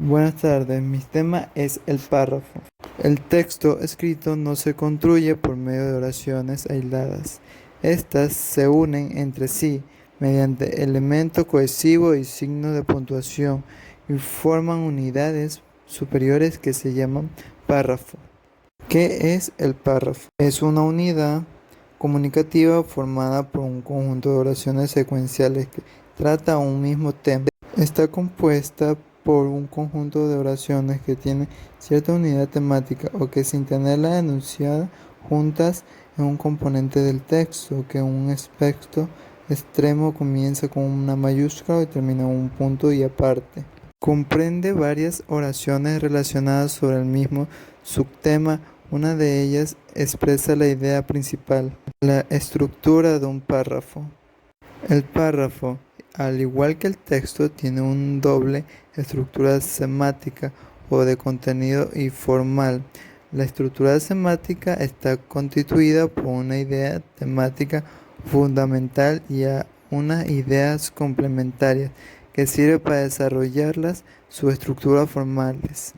Buenas tardes, mi tema es el párrafo. El texto escrito no se construye por medio de oraciones aisladas. Estas se unen entre sí mediante elemento cohesivo y signos de puntuación y forman unidades superiores que se llaman párrafo. ¿Qué es el párrafo? Es una unidad comunicativa formada por un conjunto de oraciones secuenciales que trata un mismo tema. Está compuesta por un conjunto de oraciones que tienen cierta unidad temática o que sin tenerla enunciada juntas en un componente del texto, que en un aspecto extremo comienza con una mayúscula y termina en un punto y aparte. Comprende varias oraciones relacionadas sobre el mismo subtema. Una de ellas expresa la idea principal, la estructura de un párrafo. El párrafo, al igual que el texto, tiene una doble estructura semática o de contenido y formal. La estructura semática está constituida por una idea temática fundamental y unas ideas complementarias que sirve para desarrollarlas sus estructuras formales.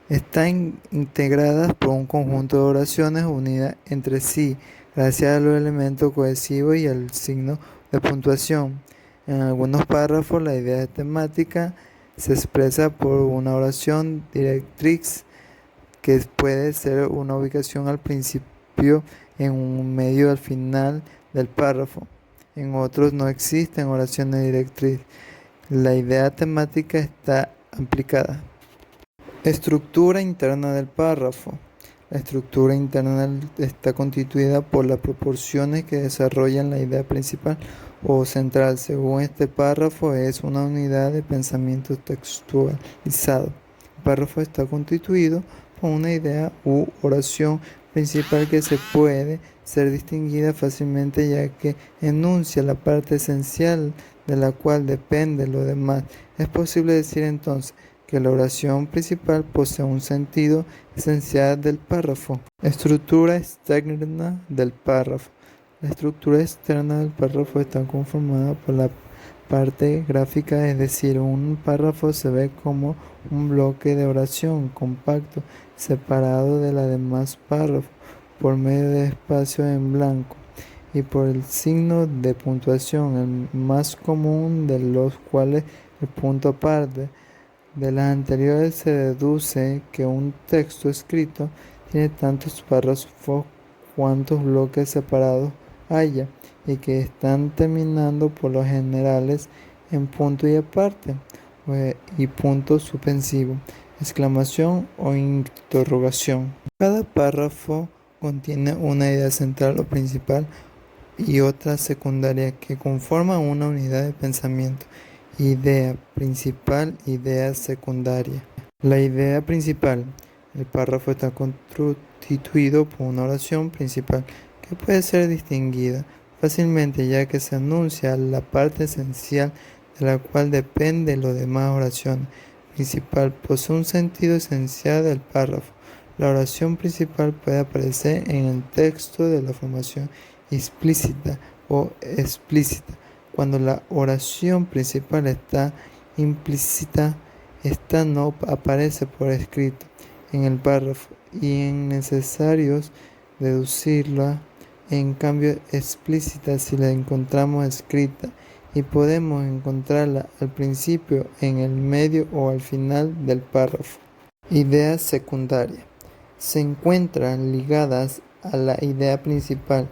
Están integradas por un conjunto de oraciones unidas entre sí gracias a los elementos cohesivos y al signo de puntuación. En algunos párrafos la idea temática se expresa por una oración directriz que puede ser una ubicación al principio, en un medio al final del párrafo. En otros no existen oraciones directriz. La idea temática está aplicada. Estructura interna del párrafo. La estructura interna está constituida por las proporciones que desarrollan la idea principal o central. Según este párrafo, es una unidad de pensamiento textualizado. El párrafo está constituido por una idea u oración principal que se puede ser distinguida fácilmente, ya que enuncia la parte esencial de la cual depende lo demás. Es posible decir entonces que la oración principal posee un sentido esencial del párrafo. Estructura externa del párrafo. La estructura externa del párrafo está conformada por la parte gráfica, es decir, un párrafo se ve como un bloque de oración compacto, separado de los demás párrafos por medio de espacios en blanco y por el signo de puntuación, el más común de los cuales el punto aparte. De las anteriores se deduce que un texto escrito tiene tantos párrafos cuantos bloques separados haya, y que están terminando por lo generales en punto y aparte y punto suspensivo, exclamación o interrogación. Cada párrafo contiene una idea central o principal y otra secundaria que conforman una unidad de pensamiento. Idea principal, idea secundaria. La idea principal. El párrafo está constituido por una oración principal que puede ser distinguida fácilmente, ya que se anuncia la parte esencial de la cual depende lo demás oraciones. Principal posee un sentido esencial del párrafo. La oración principal puede aparecer en el texto de la formación implícita o explícita. Cuando la oración principal está implícita, esta no aparece por escrito en el párrafo y es necesario deducirla, en cambio explícita si la encontramos escrita, y podemos encontrarla al principio, en el medio o al final del párrafo. Idea secundaria. Se encuentran ligadas a la idea principal,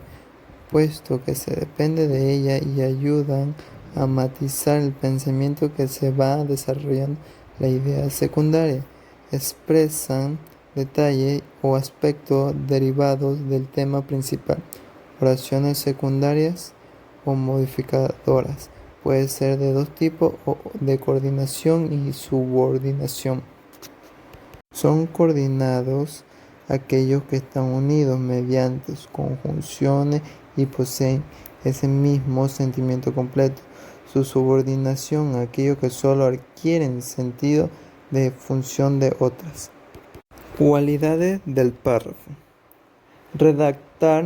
puesto que se depende de ella y ayudan a matizar el pensamiento que se va desarrollando. La idea secundaria expresan detalles o aspectos derivados del tema principal. Oraciones secundarias o modificadoras. Puede ser de dos tipos, o de coordinación y subordinación. Son coordinados aquellos que están unidos mediante conjunciones y poseen ese mismo sentimiento completo. Su subordinación, aquellos que solo adquieren sentido de función de otras. Cualidades del párrafo. Redactar,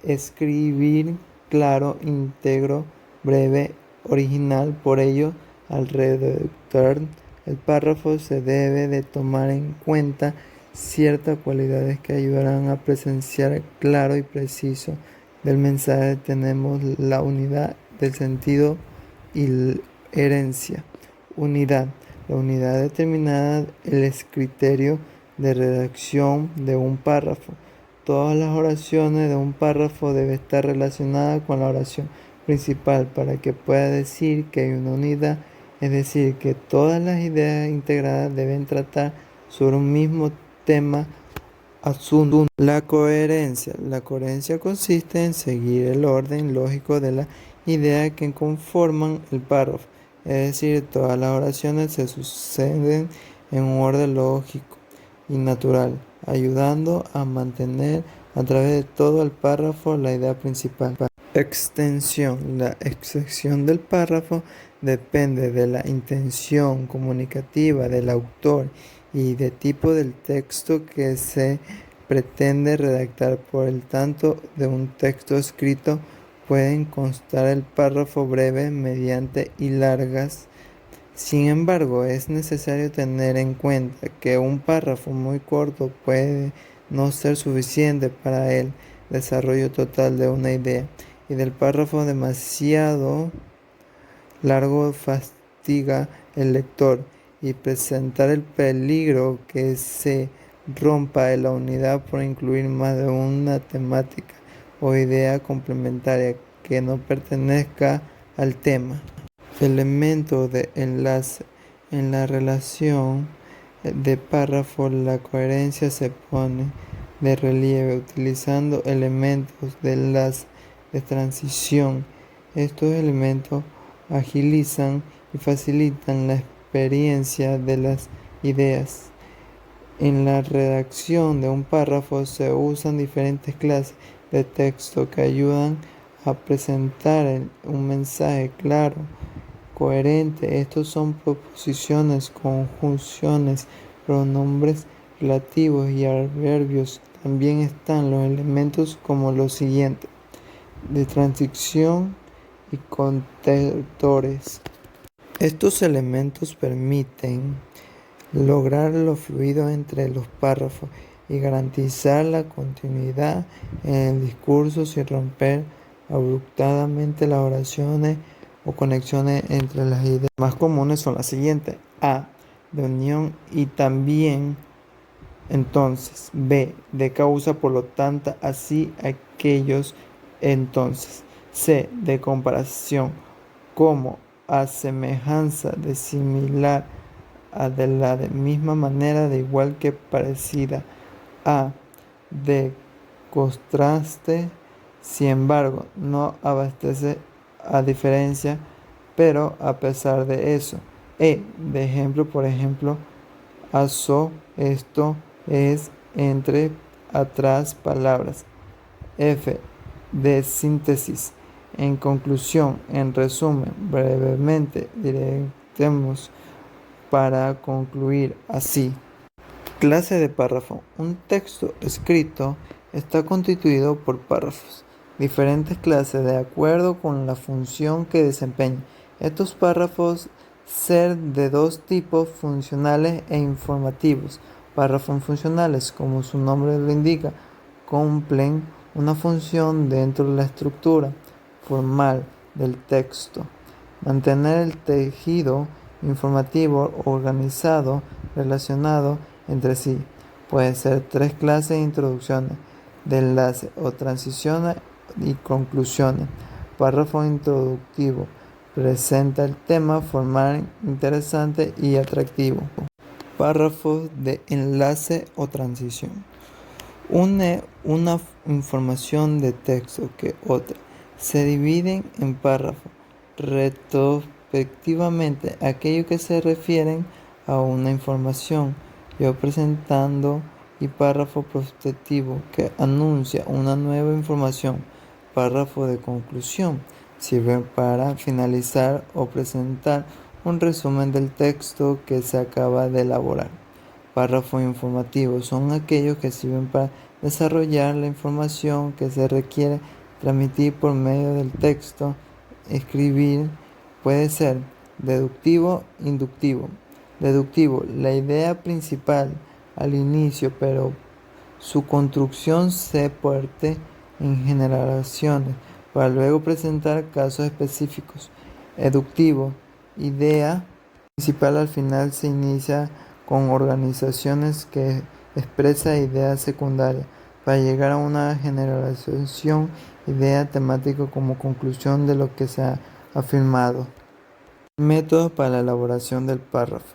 escribir claro, íntegro, breve, original. Por ello, al redactar el párrafo se debe de tomar en cuenta ciertas cualidades que ayudarán a presenciar claro y preciso del mensaje. Tenemos la unidad del sentido y herencia. Unidad. La unidad determinada el criterio de redacción de un párrafo. Todas las oraciones de un párrafo deben estar relacionadas con la oración principal para que pueda decir que hay una unidad, es decir, que todas las ideas integradas deben tratar sobre un mismo tema asunto. La coherencia. La coherencia consiste en seguir el orden lógico de las ideas que conforman el párrafo, es decir, todas las oraciones se suceden en un orden lógico y natural, ayudando a mantener a través de todo el párrafo la idea principal. Extensión. La extensión del párrafo depende de la intención comunicativa del autor y del tipo del texto que se pretende redactar. Por el tanto, de un texto escrito pueden constar el párrafo breve, mediante y largas. Sin embargo, es necesario tener en cuenta que un párrafo muy corto puede no ser suficiente para el desarrollo total de una idea, y del párrafo demasiado largo fatiga al lector y presenta el peligro que se rompa la unidad por incluir más de una temática o idea complementaria que no pertenezca al tema. Elementos de enlace. En la relación de párrafo, la coherencia se pone de relieve utilizando elementos de enlace, de transición. Estos elementos agilizan y facilitan la experiencia de las ideas. En la redacción de un párrafo se usan diferentes clases de texto que ayudan a presentar un mensaje claro, coherente. Estos son proposiciones, conjunciones, pronombres relativos y adverbios. También están los elementos como los siguientes: de transición y conectores. Estos elementos permiten lograr lo fluido entre los párrafos y garantizar la continuidad en el discurso sin romper abruptamente las oraciones o conexiones entre las ideas. Más comunes son las siguientes: A, de unión y también, entonces. B, de causa, por lo tanto, así, aquellos, entonces. C, de comparación, como, a semejanza de, similar a, de la de misma manera, de igual que, parecida a. De contraste, sin embargo, no abastece, a diferencia, pero a pesar de eso. E, de ejemplo, por ejemplo, aso, esto, es, entre, atrás, palabras. F, de síntesis. En conclusión, en resumen, brevemente, diremos para concluir así. Clase de párrafo. Un texto escrito está constituido por párrafos, diferentes clases de acuerdo con la función que desempeñan. Estos párrafos ser de dos tipos: funcionales e informativos. Párrafos funcionales, como su nombre lo indica, cumplen una función dentro de la estructura formal del texto: mantener el tejido informativo organizado, relacionado entre sí. Puede ser tres clases: introducciones, de enlace o transiciones y conclusiones. Párrafo introductivo: presenta el tema formal interesante y atractivo. Párrafos de enlace o transición: une una información de texto que otra. Se dividen en párrafos retrospectivamente aquellos que se refieren a una información yo presentando, y párrafo prospectivo que anuncia una nueva información. Párrafo de conclusión: sirven para finalizar o presentar un resumen del texto que se acaba de elaborar. Párrafos informativos son aquellos que sirven para desarrollar la información que se requiere transmitir por medio del texto. Escribir puede ser deductivo, inductivo. Deductivo, la idea principal al inicio, pero su construcción se parte en generalizaciones para luego presentar casos específicos. Eductivo, idea principal al final se inicia con organizaciones que expresa ideas secundarias para llegar a una generalización, idea temática como conclusión de lo que se ha afirmado. Métodos para la elaboración del párrafo.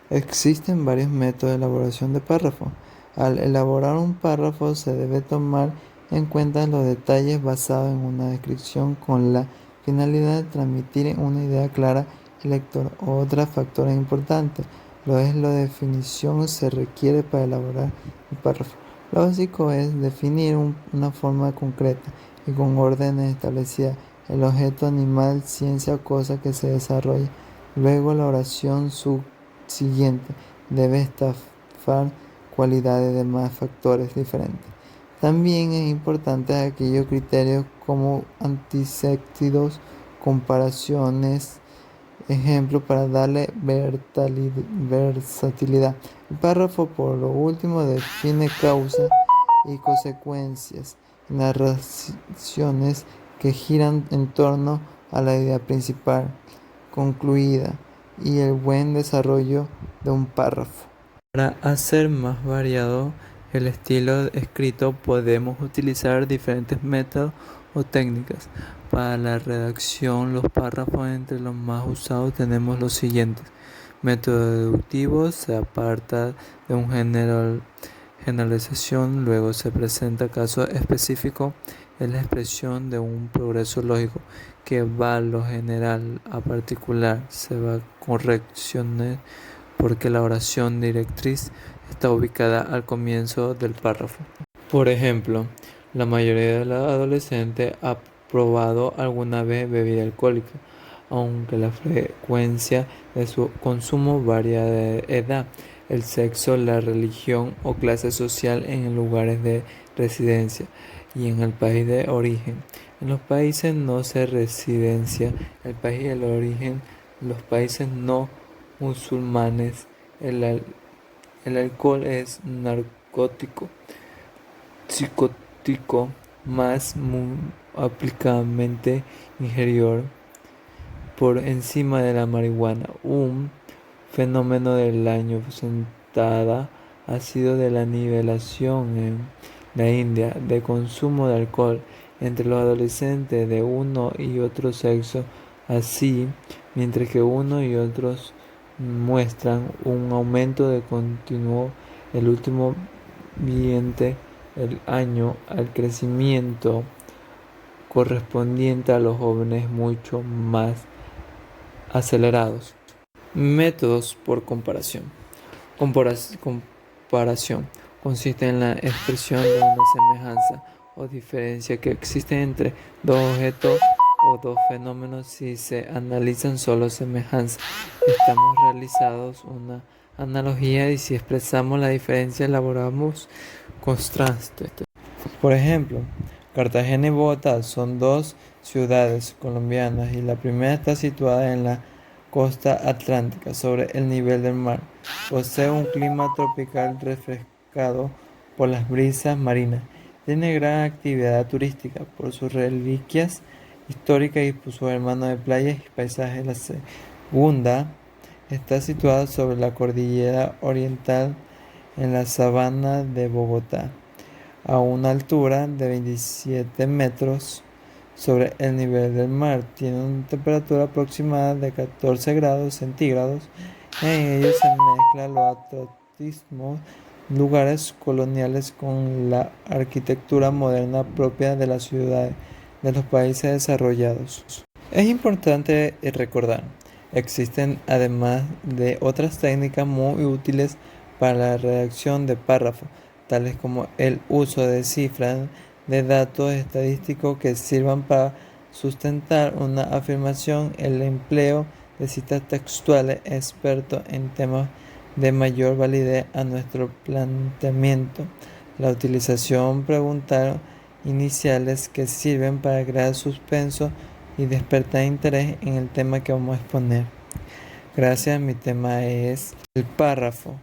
Existen varios métodos de elaboración de párrafo. Al elaborar un párrafo se debe tomar en cuenta los detalles basados en una descripción con la finalidad de transmitir una idea clara al lector. Otros factores importantes lo es la definición se requiere para elaborar el párrafo. Lo básico es definir una forma concreta y con órdenes establecidas el objeto, animal, ciencia o cosa que se desarrolla. Luego la oración subsiguiente debe estafar cualidades de más factores diferentes. También es importante aquellos criterios como antisépticos, comparaciones, ejemplo para darle versatilidad. El párrafo, por lo último, define causas y consecuencias, narraciones que giran en torno a la idea principal concluida y el buen desarrollo de un párrafo. Para hacer más variado el estilo escrito podemos utilizar diferentes métodos o técnicas. Para la redacción, los párrafos entre los más usados tenemos los siguientes. Método deductivo, se aparta de un generalización, luego se presenta caso específico, es la expresión de un progreso lógico que va a lo general a particular, se va a correcciones porque la oración directriz está ubicada al comienzo del párrafo. Por ejemplo, la mayoría de los adolescentes ha probado alguna vez bebida alcohólica, aunque la frecuencia de su consumo varía de edad, el sexo, la religión o clase social en lugares de residencia y en el país de origen. En los países no se residencia, el país de origen, los países no musulmanes, el alcohol es narcótico psicótico más aplicadamente inferior por encima de la marihuana. Un fenómeno del año sentada ha sido de la nivelación en la India de consumo de alcohol entre los adolescentes de uno y otro sexo, así mientras que uno y otros muestran un aumento de continuo el último viente el año al crecimiento correspondiente a los jóvenes mucho más acelerados. Métodos por comparación. Comparación consiste en la expresión de una semejanza o diferencia que existe entre dos objetos o dos fenómenos si se analizan solo semejanza. Estamos realizados una analogía y si expresamos la diferencia elaboramos contrastes. Por ejemplo, Cartagena y Bogotá son dos ciudades colombianas y la primera está situada en la costa atlántica, sobre el nivel del mar. Posee un clima tropical refrescado por las brisas marinas. Tiene gran actividad turística por sus reliquias históricas y por sus hermanos de playas y paisajes. La segunda está situada sobre la cordillera oriental en la sabana de Bogotá, a una altura de 27 metros sobre el nivel del mar. Tiene una temperatura aproximada de 14 grados centígrados. En ellos se mezclan los atractivos lugares coloniales con la arquitectura moderna propia de las ciudades de los países desarrollados. Es importante recordar, existen además de otras técnicas muy útiles para la redacción de párrafos, tales como el uso de cifras de datos estadísticos que sirvan para sustentar una afirmación, el empleo de citas textuales expertos en temas de mayor validez a nuestro planteamiento, la utilización preguntas iniciales que sirven para crear suspenso y despertar interés en el tema que vamos a exponer. Gracias, mi tema es el párrafo.